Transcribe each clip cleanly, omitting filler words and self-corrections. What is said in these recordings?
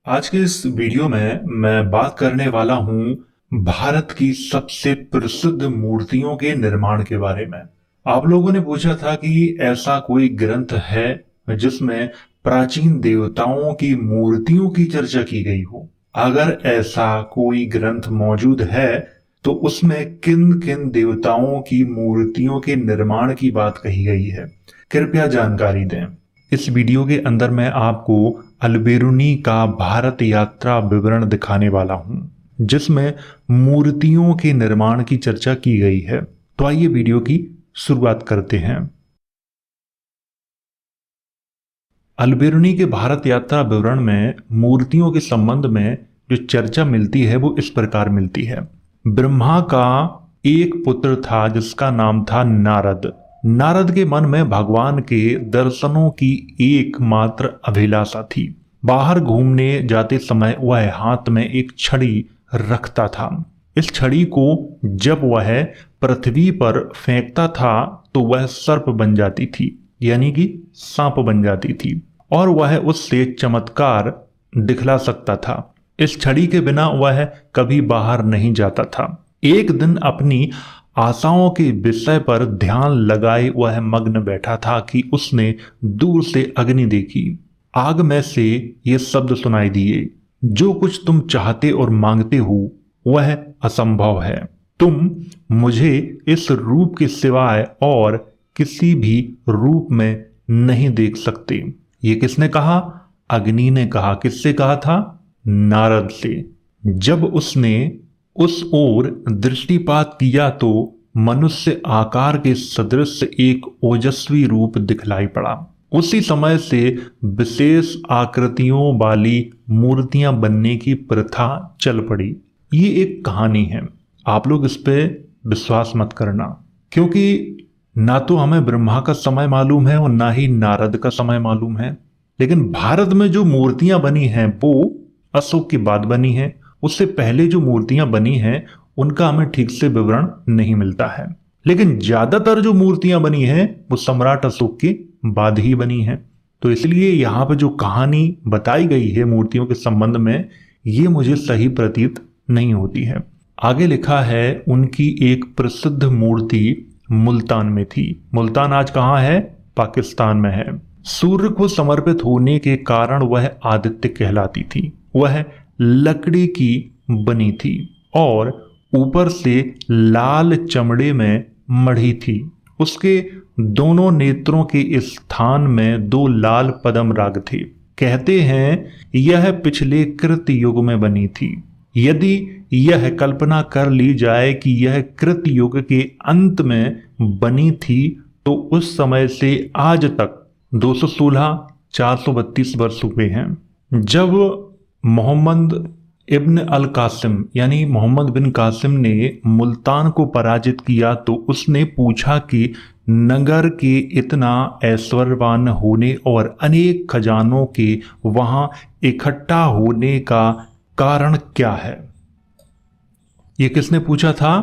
आज के इस वीडियो में मैं बात करने वाला हूं भारत की सबसे प्रसिद्ध मूर्तियों के निर्माण के बारे में। आप लोगों ने पूछा था कि ऐसा कोई ग्रंथ है जिसमें प्राचीन देवताओं की मूर्तियों की चर्चा की गई हो। अगर ऐसा कोई ग्रंथ मौजूद है तो उसमें किन किन देवताओं की मूर्तियों के निर्माण की बात कही गई है, कृपया जानकारी दें। इस वीडियो के अंदर मैं आपको अल्बेरुनी का भारत यात्रा विवरण दिखाने वाला हूं, जिसमें मूर्तियों के निर्माण की चर्चा की गई है। तो आइए वीडियो की शुरुआत करते हैं। अल्बेरुनी के भारत यात्रा विवरण में मूर्तियों के संबंध में जो चर्चा मिलती है वो इस प्रकार मिलती है। ब्रह्मा का एक पुत्र था जिसका नाम था नारद। नारद के मन में भगवान के दर्शनों की एकमात्र अभिलाषा थी। बाहर घूमने जाते समय वह हाथ में एक छड़ी रखता था। इस छड़ी को जब वह पृथ्वी पर फेंकता था तो वह सर्प बन जाती थी, यानी कि सांप बन जाती थी, और वह उससे चमत्कार दिखला सकता था। इस छड़ी के बिना वह कभी बाहर नहीं जाता था। एक दिन अपनी आशाओं के विषय पर ध्यान लगाए वह मग्न बैठा था कि उसने दूर से अग्नि देखी। आग में से ये शब्द सुनाई दिए, जो कुछ तुम चाहते और मांगते हो वह असंभव है। तुम मुझे इस रूप के सिवाय और किसी भी रूप में नहीं देख सकते। ये किसने कहा? अग्नि ने कहा। किससे कहा था? नारद से। जब उसने उस ओर दृष्टिपात किया तो मनुष्य आकार के सदृश एक ओजस्वी रूप दिखलाई पड़ा। उसी समय से विशेष आकृतियों वाली मूर्तियां बनने की प्रथा चल पड़ी। ये एक कहानी है, आप लोग इस पे विश्वास मत करना, क्योंकि ना तो हमें ब्रह्मा का समय मालूम है और ना ही नारद का समय मालूम है। लेकिन भारत में जो मूर्तियां बनी हैं वो अशोक के बाद बनी हैं। उससे पहले जो मूर्तियां बनी हैं उनका हमें ठीक से विवरण नहीं मिलता है। लेकिन ज्यादातर जो मूर्तियां बनी हैं वो सम्राट अशोक के बाद ही बनी हैं। तो इसलिए यहाँ पे जो कहानी बताई गई है मूर्तियों के संबंध में, ये मुझे सही प्रतीत नहीं होती है। आगे लिखा है उनकी एक प्रसिद्ध मूर्ति मुल्तान में थी। मुल्तान आज कहाँ है? पाकिस्तान में है। सूर्य को समर्पित होने के कारण वह आदित्य कहलाती थी। वह लकड़ी की बनी थी और ऊपर से लाल चमड़े में मढ़ी थी। उसके दोनों नेत्रों के स्थान में दो लाल पद्म राग थे। कहते हैं यह पिछले कृत युग में बनी थी। यदि यह कल्पना कर ली जाए कि यह कृत युग के अंत में बनी थी तो उस समय से आज तक 216 432 वर्ष हुए हैं। जब मोहम्मद इब्न अल कासिम यानी मोहम्मद बिन कासिम ने मुल्तान को पराजित किया तो उसने पूछा कि नगर के इतना ऐश्वर्यवान होने और अनेक खजानों के वहां इकट्ठा होने का कारण क्या है? ये किसने पूछा था?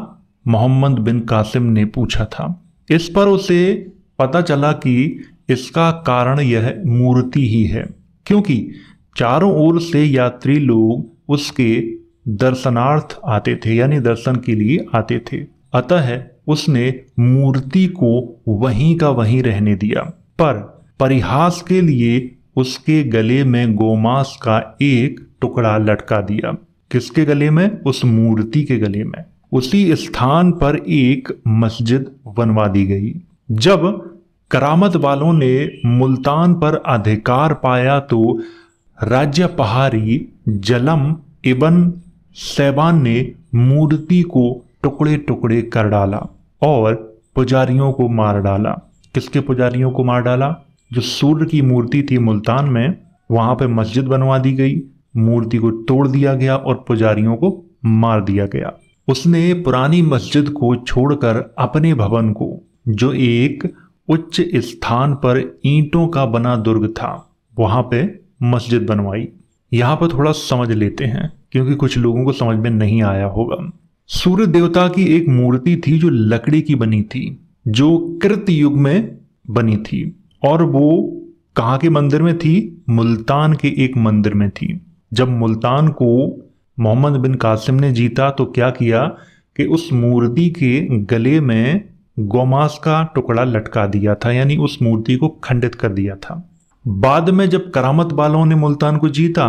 मोहम्मद बिन कासिम ने पूछा था। इस पर उसे पता चला कि इसका कारण यह मूर्ति ही है, क्योंकि चारों ओर से यात्री लोग उसके दर्शनार्थ आते थे, यानी दर्शन के लिए आते थे। अतः उसने मूर्ति को वहीं का वहीं रहने दिया, पर परिहास के लिए उसके गले में गोमांस का एक टुकड़ा लटका दिया। किसके गले में? उस मूर्ति के गले में। उसी स्थान पर एक मस्जिद बनवा दी गई। जब करामत वालों ने मुल्तान पर अधिकार पाया तो राज्य पहाड़ी जलम इबन सैबान ने मूर्ति को टुकड़े टुकड़े कर डाला और पुजारियों को मार डाला। किसके पुजारियों को मार डाला? जो सूर्य की मूर्ति थी मुल्तान में, वहां पे मस्जिद बनवा दी गई, मूर्ति को तोड़ दिया गया और पुजारियों को मार दिया गया। उसने पुरानी मस्जिद को छोड़कर अपने भवन को, जो एक उच्च स्थान पर ईंटों का बना दुर्ग था, वहां पे मस्जिद बनवाई। यहां पर थोड़ा समझ लेते हैं क्योंकि कुछ लोगों को समझ में नहीं आया होगा। सूर्य देवता की एक मूर्ति थी जो लकड़ी की बनी थी, जो कृत युग में बनी थी, और वो कहाँ के मंदिर में थी? मुल्तान के एक मंदिर में थी। जब मुल्तान को मोहम्मद बिन कासिम ने जीता तो क्या किया कि उस मूर्ति के गले में गोमांस का टुकड़ा लटका दिया था, यानी उस मूर्ति को खंडित कर दिया था। बाद में जब करामत वालों ने मुल्तान को जीता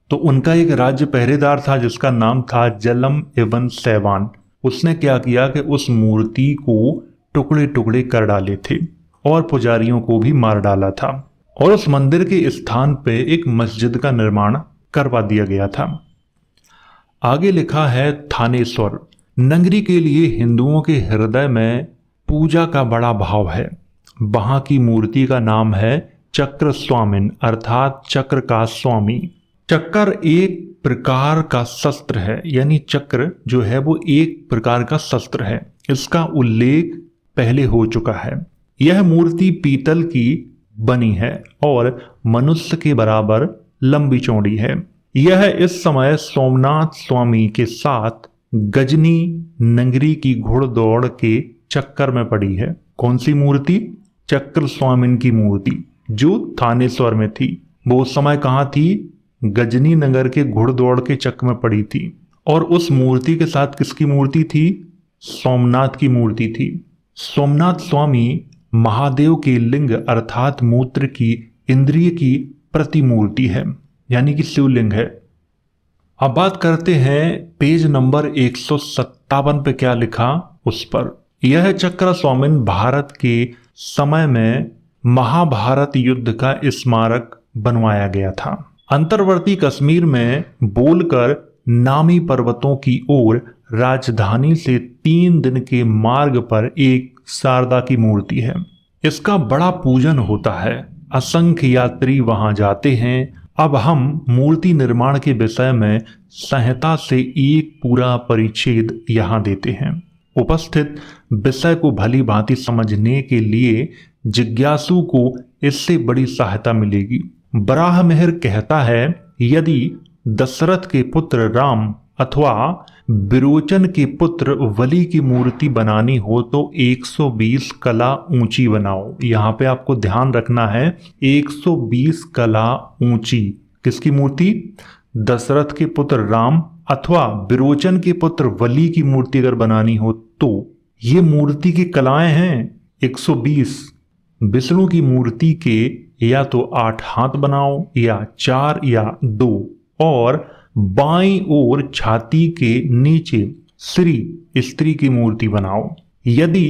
तो उनका एक राज्य पहरेदार था जिसका नाम था जलम इब्न सैवान। उसने क्या किया कि उस मूर्ति को टुकड़े टुकड़े कर डाले थे और पुजारियों को भी मार डाला था, और उस मंदिर के स्थान पे एक मस्जिद का निर्माण करवा दिया गया था। आगे लिखा है थानेश्वर। नगरी के लिए हिंदुओं के हृदय में पूजा का बड़ा भाव है। वहां की मूर्ति का नाम है चक्र स्वामिन, अर्थात चक्र का स्वामी। चक्र एक प्रकार का शस्त्र है, यानी चक्र जो है वो एक प्रकार का शस्त्र है। इसका उल्लेख पहले हो चुका है। यह मूर्ति पीतल की बनी है और मनुष्य के बराबर लंबी चौड़ी है। यह इस समय सोमनाथ स्वामी के साथ गजनी नगरी की घुड़दौड़ के चक्कर में पड़ी है। कौन सी मूर्ति? चक्र स्वामिन की मूर्ति जो थानेश्वर में थी। वो उस समय कहाँ थी? गजनी नगर के घुड़दौड़ के चक्कर में पड़ी थी। और उस मूर्ति के साथ किसकी मूर्ति थी? सोमनाथ की मूर्ति थी। सोमनाथ स्वामी महादेव के लिंग अर्थात मूत्र की इंद्रिय की प्रतिमूर्ति है, यानी कि शिवलिंग है। अब बात करते हैं पेज नंबर 157 पे क्या लिखा उस पर। यह चक्र स्वामिन भारत के समय में महाभारत युद्ध का स्मारक बनवाया गया था। अंतर्वर्ती कश्मीर में बोलकर नामी पर्वतों की ओर राजधानी से 3 दिन के मार्ग पर एक शारदा की मूर्ति है। इसका बड़ा पूजन होता है। असंख्य यात्री वहां जाते हैं। अब हम मूर्ति निर्माण के विषय में संहिता से एक पूरा परिच्छेद यहाँ देते हैं। उपस्थित विषय को भली भांति समझने के लिए जिज्ञासु को इससे बड़ी सहायता मिलेगी। बराह मेहर कहता है, यदि दशरथ के पुत्र राम अथवा विरोचन के पुत्र वली की मूर्ति बनानी हो तो 120 कला ऊंची बनाओ। यहाँ पे आपको ध्यान रखना है 120 कला ऊंची। किसकी मूर्ति? दशरथ के पुत्र राम अथवा विरोचन के पुत्र वली की मूर्ति अगर बनानी हो तो ये मूर्ति की कलाएं हैं 120। विष्णु की मूर्ति के या तो 8 हाथ बनाओ या 4 या 2, और बाईं ओर छाती के नीचे श्री स्त्री की मूर्ति बनाओ। यदि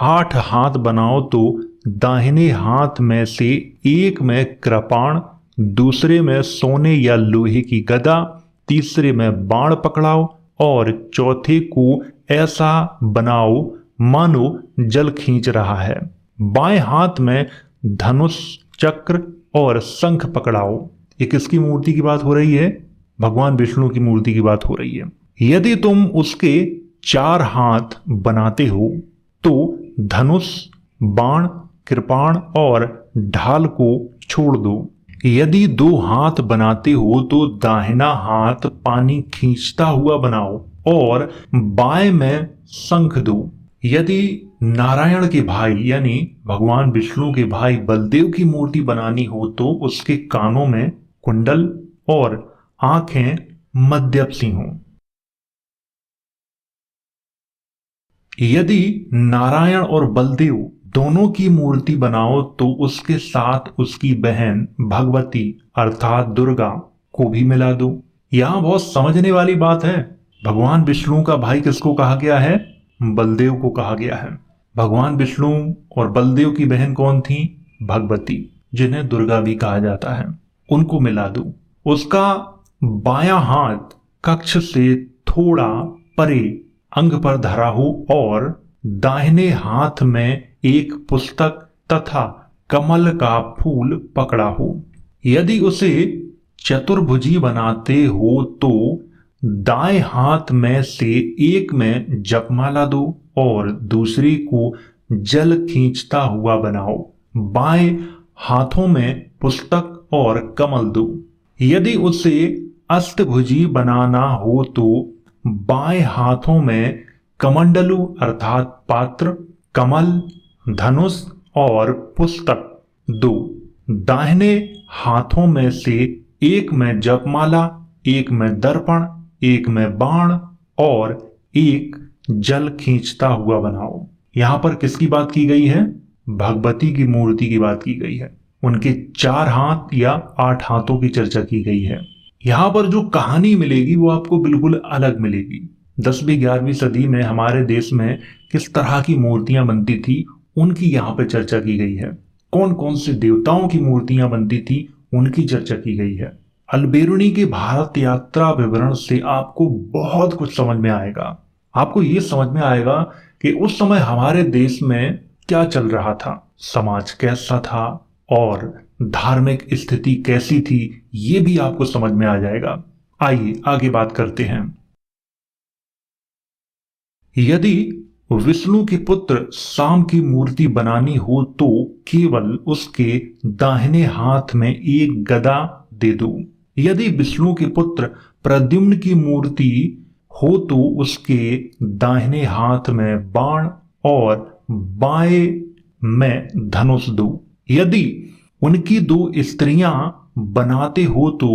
8 हाथ बनाओ तो दाहिने हाथ में से एक में कृपाण, दूसरे में सोने या लोहे की गदा, तीसरे में बाण पकड़ाओ और चौथे को ऐसा बनाओ मानो जल खींच रहा है। बाएं हाथ में धनुष, चक्र और शंख पकड़ाओ। ये किसकी मूर्ति की बात हो रही है? भगवान विष्णु की मूर्ति की बात हो रही है। यदि तुम उसके 4 हाथ बनाते हो तो धनुष, बाण, कृपाण और ढाल को छोड़ दो। यदि 2 हाथ बनाते हो तो दाहिना हाथ पानी खींचता हुआ बनाओ और बाएं में शंख दो। यदि नारायण के भाई यानी भगवान विष्णु के भाई बलदेव की मूर्ति बनानी हो तो उसके कानों में कुंडल और आंखें मध्यपसी हों। यदि नारायण और बलदेव दोनों की मूर्ति बनाओ तो उसके साथ उसकी बहन भगवती अर्थात दुर्गा को भी मिला दो। यहां बहुत समझने वाली बात है। भगवान विष्णु का भाई किसको कहा गया है? बलदेव को कहा गया है। भगवान विष्णु और बलदेव की बहन कौन थी? भगवती, जिन्हें दुर्गा भी कहा जाता है। उनको मिला दो। उसका बायां हाथ कक्ष से थोड़ा परे अंग पर धरा हो और दाहिने हाथ में एक पुस्तक तथा कमल का फूल पकड़ा हो। यदि उसे चतुर्भुजी बनाते हो तो दाएं हाथ में से एक में जपमाला दो और दूसरी को जल खींचता हुआ बनाओ। बाएं हाथों में पुस्तक और कमल दो। यदि उसे अष्टभुजी बनाना हो तो बाएं हाथों में कमंडलू अर्थात पात्र, कमल, धनुष और पुस्तक दो। दाहिने हाथों में से एक में जपमाला, एक में दर्पण, एक में बाण और एक जल खींचता हुआ बनाओ। यहां पर किसकी बात की गई है? भगवती की मूर्ति की बात की गई है। उनके 4 हाथ या 8 हाथों की चर्चा की गई है। यहां पर जो कहानी मिलेगी वो आपको बिल्कुल अलग मिलेगी। 10वीं 11वीं सदी में हमारे देश में किस तरह की मूर्तियां बनती थी उनकी यहाँ पे चर्चा की गई है। कौन कौन से देवताओं की मूर्तियां बनती थी उनकी चर्चा की गई है। अल्बेरुनी की भारत यात्रा विवरण से आपको बहुत कुछ समझ में आएगा। आपको ये समझ में आएगा कि उस समय हमारे देश में क्या चल रहा था, समाज कैसा था और धार्मिक स्थिति कैसी थी, ये भी आपको समझ में आ जाएगा। आइए आगे बात करते हैं। यदि विष्णु के पुत्र शाम की मूर्ति बनानी हो तो केवल उसके दाहिने हाथ में एक गदा दे दो। यदि विष्णु के पुत्र प्रद्युम्न की मूर्ति हो तो उसके दाहिने हाथ में बाण और बाएं में धनुष दो। यदि उनकी 2 स्त्रियां बनाते हो तो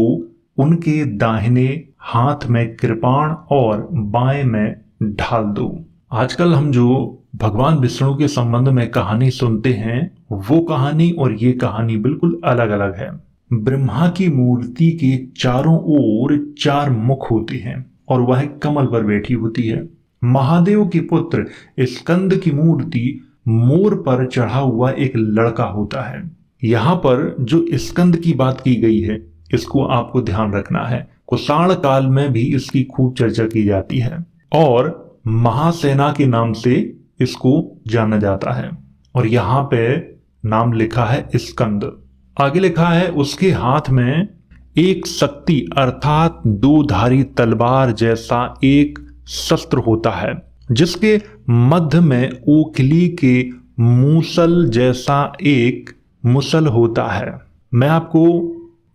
उनके दाहिने हाथ में कृपाण और बाएं में ढाल दो। आजकल हम जो भगवान विष्णु के संबंध में कहानी सुनते हैं वो कहानी और ये कहानी बिल्कुल अलग अलग है। ब्रह्मा की मूर्ति के चारों ओर 4 मुख होते हैं और वह कमल पर बैठी होती है। महादेव के पुत्र स्कंद की मूर्ति मोर पर चढ़ा हुआ एक लड़का होता है। यहाँ पर जो स्कंद की बात की गई है इसको आपको ध्यान रखना है। कुषाण काल में भी इसकी खूब चर्चा की जाती है और महासेना के नाम से इसको जाना जाता है। और यहाँ पे नाम लिखा है स्कंद। आगे लिखा है उसके हाथ में एक शक्ति अर्थात 2 धारी तलवार जैसा एक शस्त्र होता है जिसके मध्य में ओखली के मूसल जैसा एक मुसल होता है। मैं आपको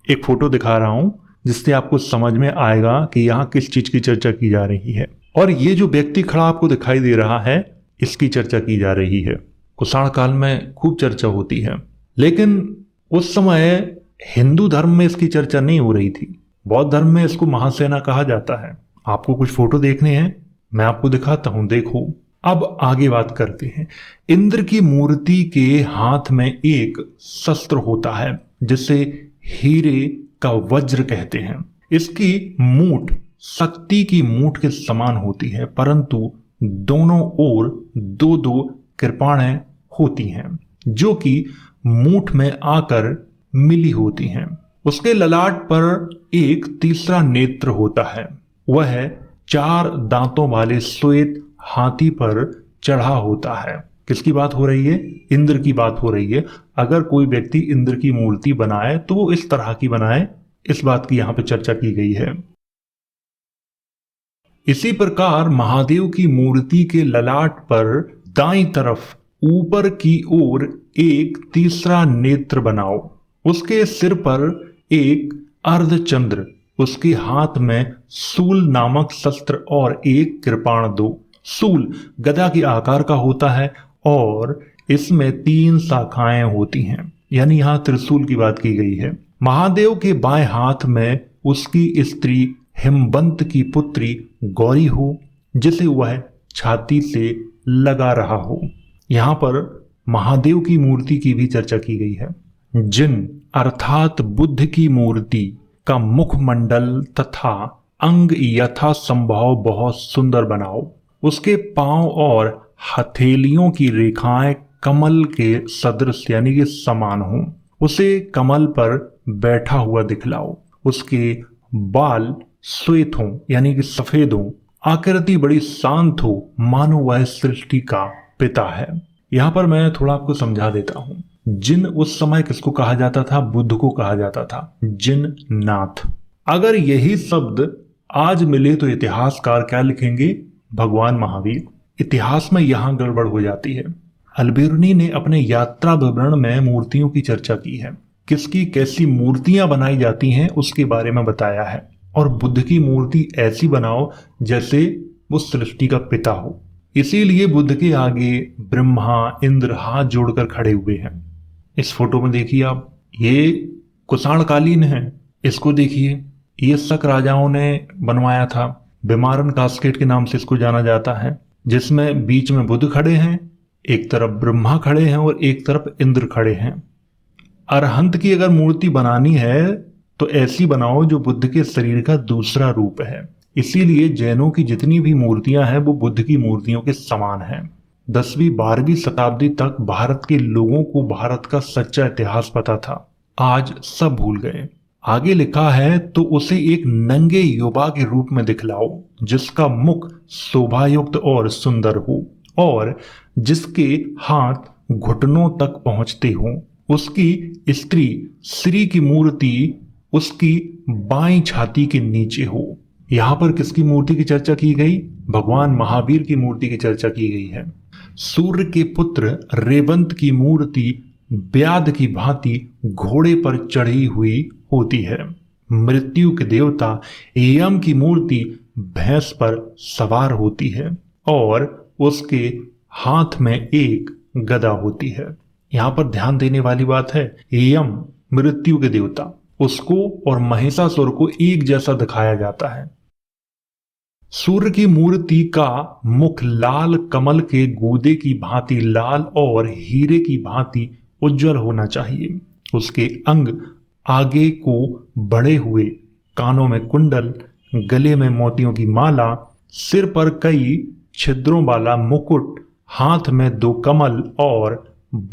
एक फोटो दिखा रहा हूं जिससे आपको समझ में आएगा कि यहाँ किस चीज की चर्चा की जा रही है। और ये जो व्यक्ति खड़ा आपको दिखाई दे रहा है इसकी चर्चा की जा रही है। कुषाण काल में खूब चर्चा होती है, लेकिन उस समय हिंदू धर्म में इसकी चर्चा नहीं हो रही थी। बौद्ध धर्म में इसको महासेना कहा जाता है। आपको कुछ फोटो देखने हैं, मैं आपको दिखाता हूं, देखो। अब आगे बात करते हैं। इंद्र की मूर्ति के हाथ में एक शस्त्र होता है जिसे हीरे का वज्र कहते हैं। इसकी मूठ शक्ति की मूठ के समान होती है, परंतु दोनों ओर 2-2 कृपाणें होती हैं जो कि मूठ में आकर मिली होती हैं। उसके ललाट पर एक तीसरा नेत्र होता है। वह 4 दांतों वाले श्वेत हाथी पर चढ़ा होता है। किसकी बात हो रही है? इंद्र की बात हो रही है। अगर कोई व्यक्ति इंद्र की मूर्ति बनाए तो वो इस तरह की बनाए, इस बात की यहां पे चर्चा की गई है। इसी प्रकार महादेव की मूर्ति के ललाट पर दाईं तरफ ऊपर की ओर एक तीसरा नेत्र बनाओ। उसके सिर पर एक अर्धचंद्र, उसके हाथ में सूल नामक शस्त्र और एक कृपाण दो। सूल गदा के आकार का होता है और इसमें 3 शाखाएं होती हैं, यानी यहां त्रिशूल की बात की गई है। महादेव के बाएं हाथ में उसकी स्त्री हिमवंत की पुत्री गौरी हो जिसे वह छाती से लगा रहा हो। यहां पर महादेव की मूर्ति की भी चर्चा की गई है। जिन अर्थात बुद्ध की मूर्ति का मुखमंडल तथा अंग यथा संभव बहुत सुंदर बनाओ। उसके पांव और हथेलियों की रेखाएं कमल के सदृश यानी कि समान हो। उसे कमल पर बैठा हुआ दिखलाओ। उसके बाल श्वेत हो यानी कि सफेद हो। आकृति बड़ी शांत हो, मानो वह सृष्टि का पिता है। यहां पर मैं थोड़ा आपको समझा देता हूं। जिन उस समय किसको कहा जाता था? बुद्ध को कहा जाता था जिन नाथ। अगर यही शब्द आज मिले तो इतिहासकार क्या लिखेंगे? भगवान महावीर। इतिहास में यहां गड़बड़ हो जाती है। अल्बेरुनी ने अपने यात्रा विवरण में मूर्तियों की चर्चा की है, किसकी कैसी मूर्तियां बनाई जाती हैं उसके बारे में बताया है। और बुद्ध की मूर्ति ऐसी बनाओ जैसे वो सृष्टि का पिता हो। इसीलिए बुद्ध के आगे ब्रह्मा इंद्र हाथ जोड़कर खड़े हुए हैं। इस फोटो में देखिए आप, ये कुषाण कालीन है। इसको देखिए, ये शक राजाओं ने बनवाया था। विमारन कास्केट के नाम से इसको जाना जाता है, जिसमें बीच में बुद्ध खड़े हैं, एक तरफ ब्रह्मा खड़े हैं और एक तरफ इंद्र खड़े हैं। अरहंत की अगर मूर्ति बनानी है तो ऐसी बनाओ जो बुद्ध के शरीर का दूसरा रूप है। इसीलिए जैनों की जितनी भी मूर्तियां हैं वो बुद्ध की मूर्तियों के समान हैं। 10वीं-12वीं शताब्दी तक भारत के लोगों को भारत का सच्चा इतिहास पता था, आज सब भूल गए। आगे लिखा है, तो उसे एक नंगे युवा के रूप में दिखलाओ, जिसका मुख शोभायुक्त और सुंदर हो और जिसके हाथ घुटनों तक पहुंचते हों। उसकी स्त्री श्री की मूर्ति उसकी बाईं छाती के नीचे हो। यहां पर किसकी मूर्ति की चर्चा की गई? भगवान महावीर की मूर्ति की चर्चा की गई है। सूर्य के पुत्र रेवंत की मूर्ति व्याध की भांति घोड़े पर चढ़ी हुई होती है। मृत्यु के देवता यम की मूर्ति भैंस पर सवार होती है और उसके हाथ में एक गदा होती है। यहां पर ध्यान देने वाली बात है, यम मृत्यु के देवता, उसको और महिषासुर को एक जैसा दिखाया जाता है। सूर्य की मूर्ति का मुख लाल कमल के गूदे की भांति लाल और हीरे की भांति उज्जवल होना चाहिए। उसके अंग आगे को बढ़े हुए, कानों में कुंडल, गले में मोतियों की माला, सिर पर कई छिद्रों वाला मुकुट, हाथ में 2 कमल और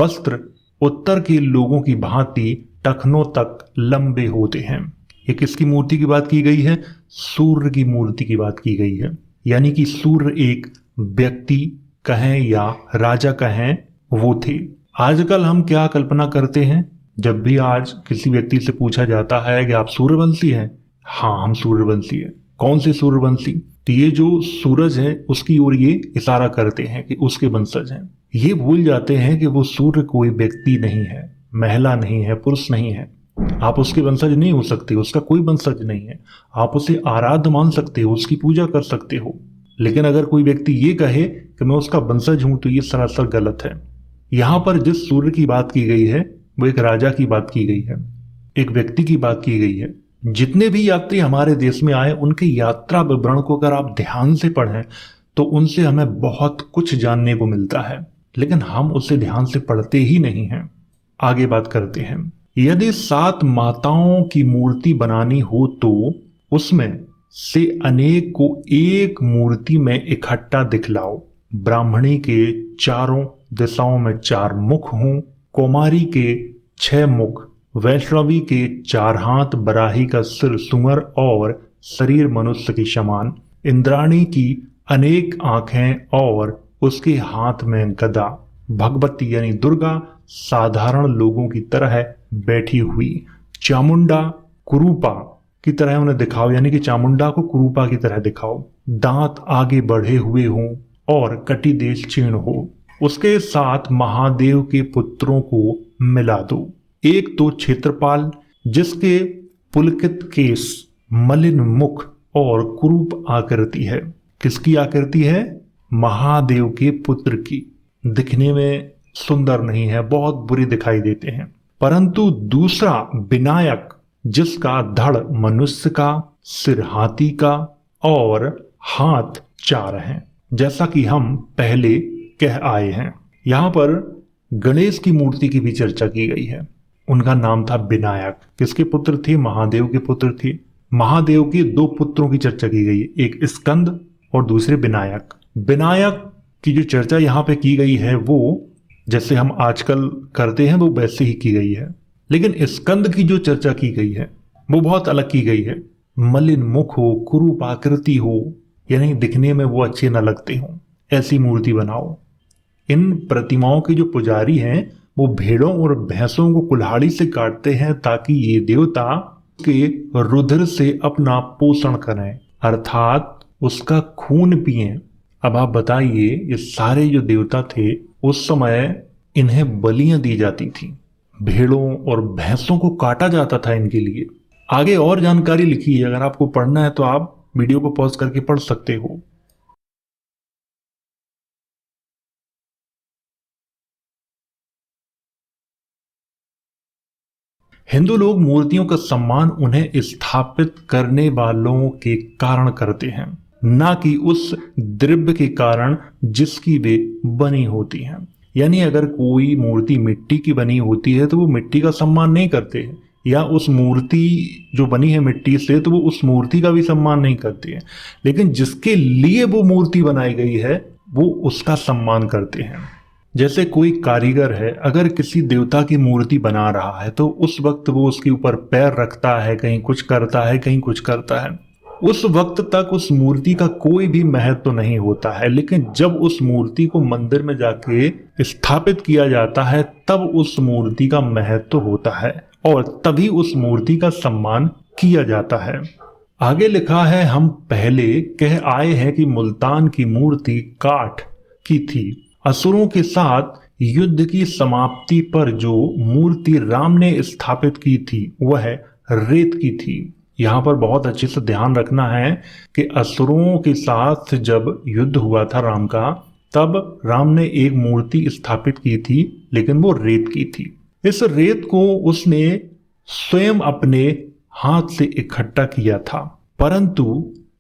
वस्त्र उत्तर के लोगों की भांति टखनों तक लंबे होते हैं। ये किसकी मूर्ति की बात की गई है? सूर्य की मूर्ति की बात की गई है। यानी कि सूर्य एक व्यक्ति कहें या राजा कहें, वो थे। आजकल हम क्या कल्पना करते हैं, जब भी आज किसी व्यक्ति से पूछा जाता है कि आप सूर्यवंशी हैं, हाँ हम सूर्यवंशी हैं। कौन से सूर्यवंशी? तो ये जो सूरज है उसकी ओर ये इशारा करते हैं कि उसके वंशज हैं। ये भूल जाते हैं कि वो सूर्य कोई व्यक्ति नहीं है, महिला नहीं है, पुरुष नहीं है। आप उसके वंशज नहीं हो सकते, उसका कोई वंशज नहीं है। आप उसे आराध्य मान सकते हो, उसकी पूजा कर सकते हो, लेकिन अगर कोई व्यक्ति ये कहे कि मैं उसका वंशज हूं तो ये सरासर गलत है। यहां पर जिस सूर्य की बात की गई है वो एक राजा की बात की गई है, एक व्यक्ति की बात की गई है। जितने भी यात्री हमारे देश में आए उनके यात्रा विवरण को अगर आप ध्यान से पढ़ें तो उनसे हमें बहुत कुछ जानने को मिलता है, लेकिन हम उसे ध्यान से पढ़ते ही नहीं हैं। आगे बात करते हैं। यदि 7 माताओं की मूर्ति बनानी हो तो उसमें से अनेक को एक मूर्ति में इकट्ठा दिखलाओ। ब्राह्मणी के चारों दिशाओं में 4 मुख हों, कुमारी के 6 मुख, वैष्णवी के 4 हाथ, बराही का सिर सुअर और शरीर मनुष्य के समान, इंद्राणी की अनेक आंखें और उसके हाथ में गदा, भगवती यानी दुर्गा साधारण लोगों की तरह बैठी हुई, चामुंडा कुरूपा की तरह उन्हें दिखाओ, यानी कि चामुंडा को कुरूपा की तरह दिखाओ। दांत आगे बढ़े हुए हों और कटी देश क्षीण हो। उसके साथ महादेव के पुत्रों को मिला दो। एक तो क्षेत्रपाल, जिसके पुलकित केस, मलिन मुख और कुरूप आकृति है। किसकी आकृति है? महादेव के पुत्र की। दिखने में सुंदर नहीं है, बहुत बुरी दिखाई देते हैं। परंतु दूसरा विनायक, जिसका धड़ मनुष्य का, सिर हाथी का और हाथ 4 हैं, जैसा कि हम पहले कह आए हैं। यहां पर गणेश की मूर्ति की भी चर्चा की गई है। उनका नाम था विनायक। किसके पुत्र थे? महादेव के पुत्र थे। महादेव के 2 पुत्रों की चर्चा की गई है, एक स्कंद और दूसरे विनायक। विनायक की जो चर्चा यहाँ पे की गई है वो जैसे हम आजकल करते हैं वो वैसे ही की गई है, लेकिन स्कंद की जो चर्चा की गई है वो बहुत अलग की गई है। मलिन मुख हो, कुरूप आकृति हो, यानी दिखने में वो अच्छे न लगते हो, ऐसी मूर्ति बनाओ। इन प्रतिमाओं के जो पुजारी हैं वो भेड़ों और भैंसों को कुल्हाड़ी से काटते हैं ताकि ये देवता के रुधिर से अपना पोषण करें, अर्थात उसका खून पिएं। अब आप बताइए, ये सारे जो देवता थे उस समय इन्हें बलियां दी जाती थी, भेड़ों और भैंसों को काटा जाता था इनके लिए। आगे और जानकारी लिखी है, अगर आपको पढ़ना है तो आप वीडियो को पॉज करके पढ़ सकते हो। हिंदू लोग मूर्तियों का सम्मान उन्हें स्थापित करने वालों के कारण करते हैं, ना कि उस द्रव्य के कारण जिसकी वे बनी होती हैं। यानी अगर कोई मूर्ति मिट्टी की बनी होती है तो वो मिट्टी का सम्मान नहीं करते हैं, या उस मूर्ति जो बनी है मिट्टी से तो वो उस मूर्ति का भी सम्मान नहीं करते हैं, लेकिन जिसके लिए वो मूर्ति बनाई गई है वो उसका सम्मान करते हैं। जैसे कोई कारीगर है, अगर किसी देवता की मूर्ति बना रहा है तो उस वक्त वो उसके ऊपर पैर रखता है, कहीं कुछ करता है, कहीं कुछ करता है, उस वक्त तक उस मूर्ति का कोई भी महत्व नहीं होता है। लेकिन जब उस मूर्ति को मंदिर में जाके स्थापित किया जाता है तब उस मूर्ति का महत्व होता है और तभी उस मूर्ति का सम्मान किया जाता है। आगे लिखा है, हम पहले कह आए हैं कि मुल्तान की मूर्ति काठ की थी। असुरों के साथ युद्ध की समाप्ति पर जो मूर्ति राम ने स्थापित की थी वह रेत की थी। यहाँ पर बहुत अच्छे से ध्यान रखना है कि असुरों के साथ जब युद्ध हुआ था राम का, तब राम ने एक मूर्ति स्थापित की थी, लेकिन वो रेत की थी। इस रेत को उसने स्वयं अपने हाथ से इकट्ठा किया था, परंतु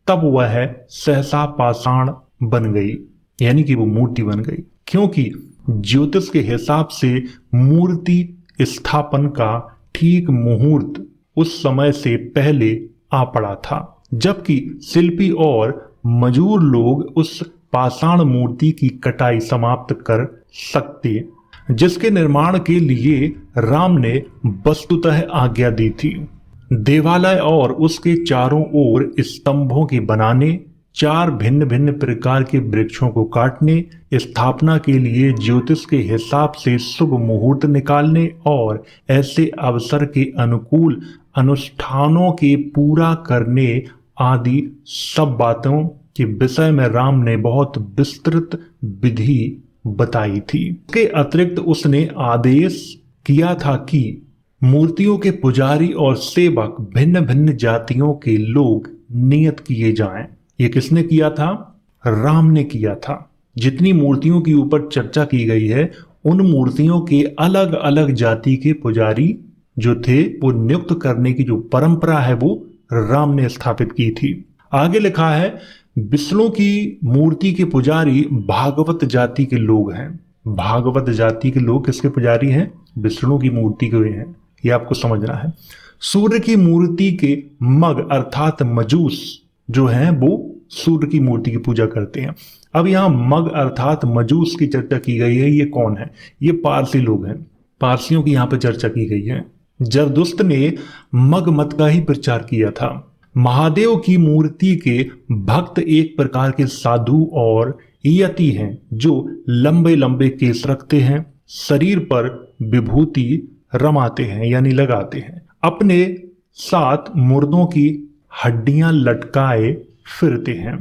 तब वह सहसा पाषाण बन गई, यानी कि वो मूर्ति बन गई, क्योंकि ज्योतिष के हिसाब से मूर्ति स्थापन का ठीक मुहूर्त उस समय से पहले आ पड़ा था, जबकि शिल्पी और मजूर लोग उस पाषाण मूर्ति की कटाई समाप्त कर सकते, जिसके निर्माण के लिए राम ने वस्तुतः आज्ञा दी थी। देवालय और उसके चारों ओर स्तंभों के बनाने, 4 भिन्न भिन्न प्रकार के वृक्षों को काटने, स्थापना के लिए ज्योतिष के हिसाब से शुभ मुहूर्त निकालने और ऐसे अवसर के अनुकूल अनुष्ठानों के पूरा करने आदि सब बातों के विषय में राम ने बहुत विस्तृत विधि बताई थी। इसके अतिरिक्त उसने आदेश किया था कि मूर्तियों के पुजारी और सेवक भिन्न भिन्न जातियों के लोग नियत किए जाएं। ये किसने किया था? राम ने किया था। जितनी मूर्तियों के ऊपर चर्चा की गई है उन मूर्तियों के अलग अलग जाति के पुजारी जो थे वो नियुक्त करने की जो परंपरा है वो राम ने स्थापित की थी। आगे लिखा है, विष्णु की मूर्ति के पुजारी भागवत जाति के लोग हैं। भागवत जाति के लोग किसके पुजारी हैं? विष्णु की मूर्ति के हैं, ये आपको समझना है। सूर्य की मूर्ति के मग अर्थात मजूस जो हैं वो सूर्य की मूर्ति की पूजा करते हैं। अब यहाँ मग अर्थात मजूस की चर्चा की गई है। ये कौन है? ये पारसी लोग हैं, पारसियों की यहाँ पे चर्चा की गई है। जरदुश्त ने मग मत का ही प्रचार किया था। महादेव की मूर्ति के भक्त एक प्रकार के साधु और यति हैं जो लंबे लंबे केस रखते हैं, शरीर पर विभूति रमाते हैं यानी लगाते हैं, अपने साथ मुर्दों की हड्डियां लटकाए फिरते हैं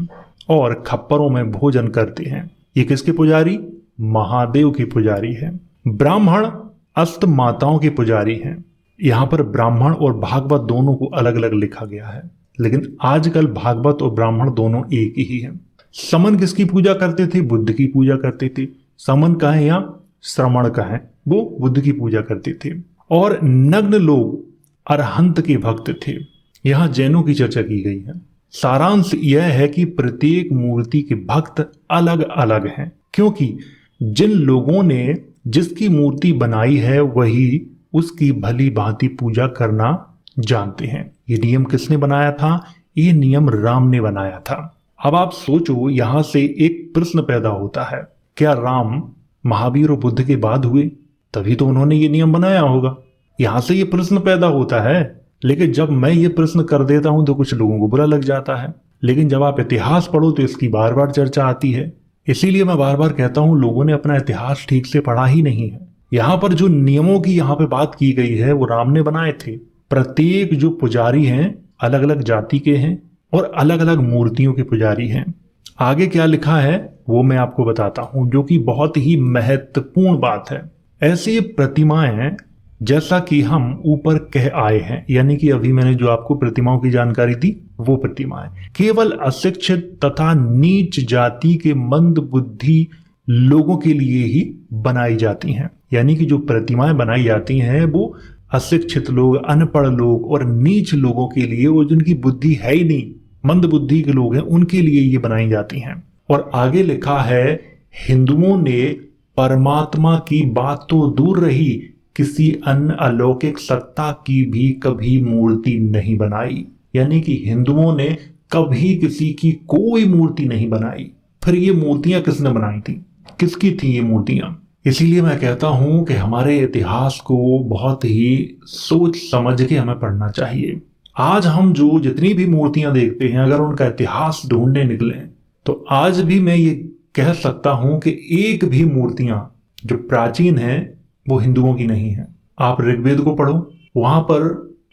और खप्परों में भोजन करते हैं। ये किसके पुजारी? महादेव के पुजारी हैं। ब्राह्मण अस्त माताओं के पुजारी हैं। यहाँ पर ब्राह्मण और भागवत दोनों को अलग अलग लिखा गया है, लेकिन आजकल भागवत और ब्राह्मण दोनों एक ही हैं। समन किसकी पूजा करते थे? बुद्ध की पूजा करते थे। समन का है या श्रमण का है, वो बुद्ध की पूजा करते थे। और नग्न लोग अरहंत के भक्त थे। यहाँ जैनों की चर्चा की गई है। सारांश यह है कि प्रत्येक मूर्ति के भक्त अलग अलग हैं, क्योंकि जिन लोगों ने जिसकी मूर्ति बनाई है वही उसकी भली भांति पूजा करना जानते हैं। ये नियम किसने बनाया था? ये नियम राम ने बनाया था। अब आप सोचो, यहां से एक प्रश्न पैदा होता है, क्या राम महावीर और बुद्ध के बाद हुए? तभी तो उन्होंने ये नियम बनाया होगा। यहां से ये प्रश्न पैदा होता है। लेकिन जब मैं ये प्रश्न कर देता हूं तो कुछ लोगों को बुरा लग जाता है, लेकिन जब आप इतिहास पढ़ो तो इसकी बार बार चर्चा आती है। इसीलिए मैं बार बार कहता हूं, लोगों ने अपना इतिहास ठीक से पढ़ा ही नहीं है। यहाँ पर जो नियमों की यहाँ पे बात की गई है वो राम ने बनाए थे। प्रत्येक जो पुजारी हैं अलग अलग जाति के हैं और अलग अलग मूर्तियों के पुजारी हैं। आगे क्या लिखा है वो मैं आपको बताता हूं, जो कि बहुत ही महत्वपूर्ण बात है। ऐसी प्रतिमाएं जैसा कि हम ऊपर कह आए हैं, यानी कि अभी मैंने जो आपको प्रतिमाओं की जानकारी दी वो प्रतिमाएं केवल अशिक्षित तथा नीच जाति के मंद बुद्धि लोगों के लिए ही बनाई जाती हैं। यानी कि जो प्रतिमाएं बनाई जाती हैं वो अशिक्षित लोग, अनपढ़ लोग और नीच लोगों के लिए, और जिनकी बुद्धि है ही नहीं, मंद बुद्धि के लोग हैं, उनके लिए ये बनाई जाती हैं। और आगे लिखा है, हिंदुओं ने परमात्मा की बात तो दूर रही, किसी अन्य अलौकिक सत्ता की भी कभी मूर्ति नहीं बनाई। यानी कि हिंदुओं ने कभी किसी की कोई मूर्ति नहीं बनाई। फिर ये मूर्तियां किसने बनाई थी, किसकी थी ये मूर्तियां? इसीलिए मैं कहता हूं कि हमारे इतिहास को बहुत ही सोच समझ के हमें पढ़ना चाहिए। आज हम जो जितनी भी मूर्तियां देखते हैं, अगर उनका इतिहास ढूंढने निकले तो आज भी मैं ये कह सकता हूं कि एक भी मूर्तियां जो प्राचीन है वो हिंदुओं की नहीं है। आप ऋग्वेद को पढ़ो, वहां पर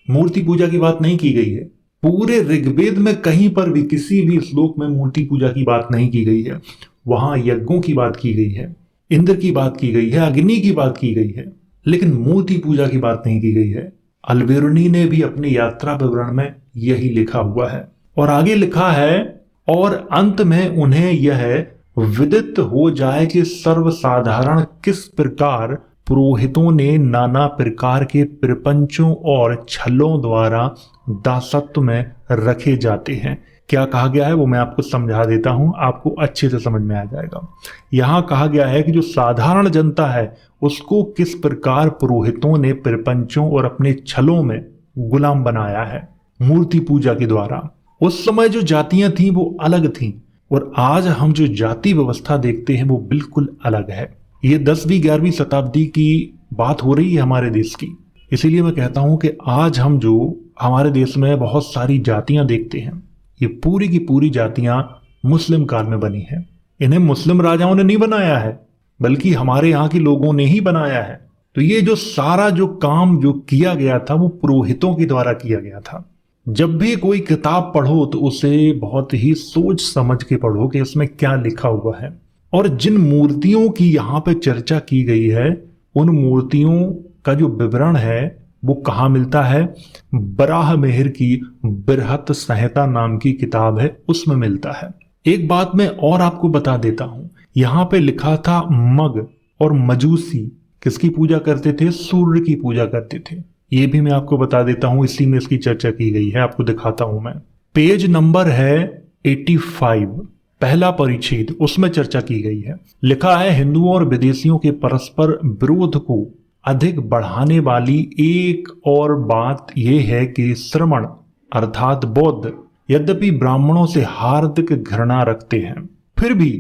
मूर्ति पूजा की बात नहीं की गई है। पूरे ऋग्वेद में कहीं पर भी किसी भी श्लोक में मूर्ति पूजा की बात नहीं की गई है। वहां यज्ञों की बात की गई है, इंद्र की बात की गई है, अग्नि की बात की गई है, लेकिन मूर्ति पूजा की बात नहीं की गई है। अल्बेरुनी ने भी अपनी यात्रा विवरण में यही लिखा हुआ है। और आगे लिखा है, और अंत में उन्हें यह विदित हो जाए कि सर्वसाधारण किस प्रकार पुरोहितों ने नाना प्रकार के प्रपंचों और छलों द्वारा दासत्व में रखे जाते हैं। क्या कहा गया है वो मैं आपको समझा देता हूं, आपको अच्छे से समझ में आ जाएगा। यहां कहा गया है कि जो साधारण जनता है उसको किस प्रकार पुरोहितों ने प्रपंचों और अपने छलों में गुलाम बनाया है मूर्ति पूजा के द्वारा। उस समय जो जातियां थीं वो अलग थीं, और आज हम जो जाति व्यवस्था देखते हैं वो बिल्कुल अलग है। ये 10वीं 11वीं शताब्दी की बात हो रही है हमारे देश की। इसीलिए मैं कहता हूं कि आज हम जो हमारे देश में बहुत सारी जातियां देखते हैं, ये पूरी की पूरी जातियां मुस्लिम काल में बनी हैं। इन्हें मुस्लिम राजाओं ने नहीं बनाया है, बल्कि हमारे यहाँ के लोगों ने ही बनाया है। तो ये जो सारा जो काम जो किया गया था वो पुरोहितों के द्वारा किया गया था। जब भी कोई किताब पढ़ो तो उसे बहुत ही सोच समझ के पढ़ो कि उसमें क्या लिखा हुआ है। और जिन मूर्तियों की यहाँ पे चर्चा की गई है, उन मूर्तियों का जो विवरण है वो कहाँ मिलता है? बराह मेहर की बृहत संहिता नाम की किताब है, उसमें मिलता है। एक बात मैं और आपको बता देता हूं, यहाँ पे लिखा था मग और मजूसी किसकी पूजा करते थे? सूर्य की पूजा करते थे। ये भी मैं आपको बता देता हूं, इसी में इसकी चर्चा की गई है, आपको दिखाता हूं मैं। पेज नंबर है 85, पहला परिच्छेद, उसमें चर्चा की गई है। लिखा है, हिंदुओं और विदेशियों के परस्पर विरोध को अधिक बढ़ाने वाली एक और बात यह है कि श्रमण अर्थात बौद्ध यद्यपि ब्राह्मणों से हार्दिक घृणा रखते हैं, फिर भी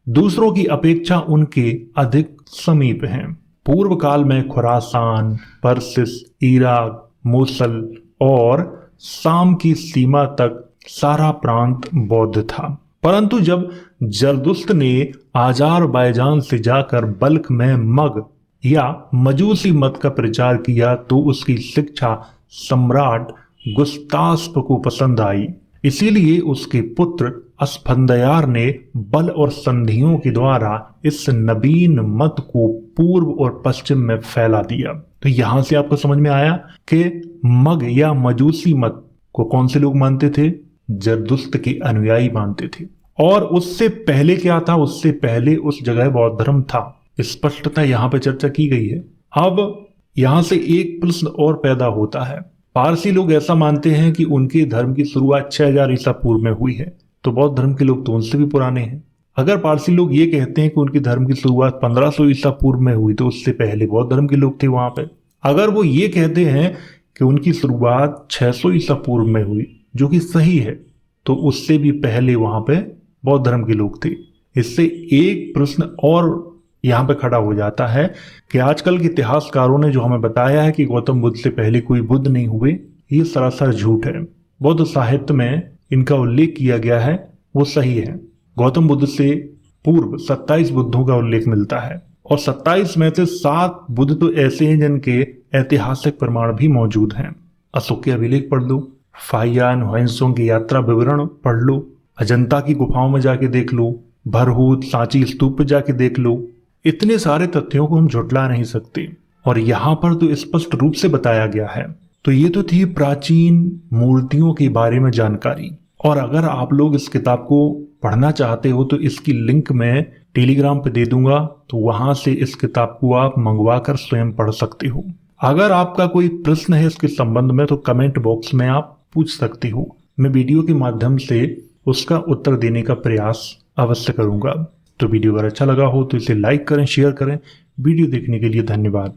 दूसरों की अपेक्षा उनके अधिक समीप हैं। पूर्व काल में खुरासान, पर्सिस, इराक, मूसल और शाम की सीमा तक सारा प्रांत बौद्ध था। परंतु जब जरदुश्त ने आज़रबाईजान से जाकर बल्ख में मग या मजूसी मत का प्रचार किया तो उसकी शिक्षा सम्राट गुस्तास्प को पसंद आई। इसीलिए उसके पुत्र अस्फंदयार ने बल और संधियों के द्वारा इस नवीन मत को पूर्व और पश्चिम में फैला दिया। तो यहां से आपको समझ में आया कि मग या मजूसी मत को कौन से लोग मानते थे? जरदुश्त के अनुयायी मानते थे। और उससे पहले क्या था? उससे पहले उस जगह बौद्ध धर्म था। स्पष्टता यहाँ पे चर्चा की गई है। अब यहां से एक प्रश्न और पैदा होता है। पारसी लोग ऐसा मानते हैं कि उनके धर्म की शुरुआत 6000 ईसा पूर्व में हुई है, तो बौद्ध धर्म के लोग तो उनसे भी पुराने हैं। अगर पारसी लोग ये कहते हैं कि उनके धर्म की शुरुआत 1500 ईसा पूर्व में हुई, तो उससे पहले बौद्ध धर्म के लोग थे वहां पे। अगर वो ये कहते हैं कि उनकी शुरुआत 600 ईसा पूर्व में हुई, जो कि सही है, तो उससे भी पहले वहां पे बौद्ध धर्म के लोग थे। इससे एक प्रश्न और यहाँ पे खड़ा हो जाता है कि आजकल के इतिहासकारों ने जो हमें बताया है कि गौतम बुद्ध से पहले कोई बुद्ध नहीं हुए, ये सरासर झूठ है। बौद्ध साहित्य में इनका उल्लेख किया गया है वो सही है। गौतम बुद्ध से पूर्व 27 बुद्धों का उल्लेख मिलता है, और 27 में से 7 बुद्ध तो ऐसे हैं जिनके ऐतिहासिक प्रमाण भी मौजूद हैं। अशोक के अभिलेख पढ़ लो, फाहियान ह्वेंत्सोंग की यात्रा विवरण पढ़ लो, अजंता की गुफाओं में जाके देख लो, भरहूत सांची स्तूप पे जाके देख लो। इतने सारे तथ्यों को हम झुटला नहीं सकते, और यहाँ पर तो स्पष्ट रूप से बताया गया है। तो ये तो थी प्राचीन मूर्तियों के बारे में जानकारी। और अगर आप लोग इस किताब को पढ़ना चाहते हो तो इसकी लिंक मैं टेलीग्राम पे दे दूंगा, तो वहां से इस किताब को आप मंगवा कर स्वयं पढ़ सकते हो। अगर आपका कोई प्रश्न है इसके संबंध में तो कमेंट बॉक्स में आप पूछ सकती हो, मैं वीडियो के माध्यम से उसका उत्तर देने का प्रयास अवश्य करूंगा। तो वीडियो अगर अच्छा लगा हो तो इसे लाइक करें, शेयर करें। वीडियो देखने के लिए धन्यवाद।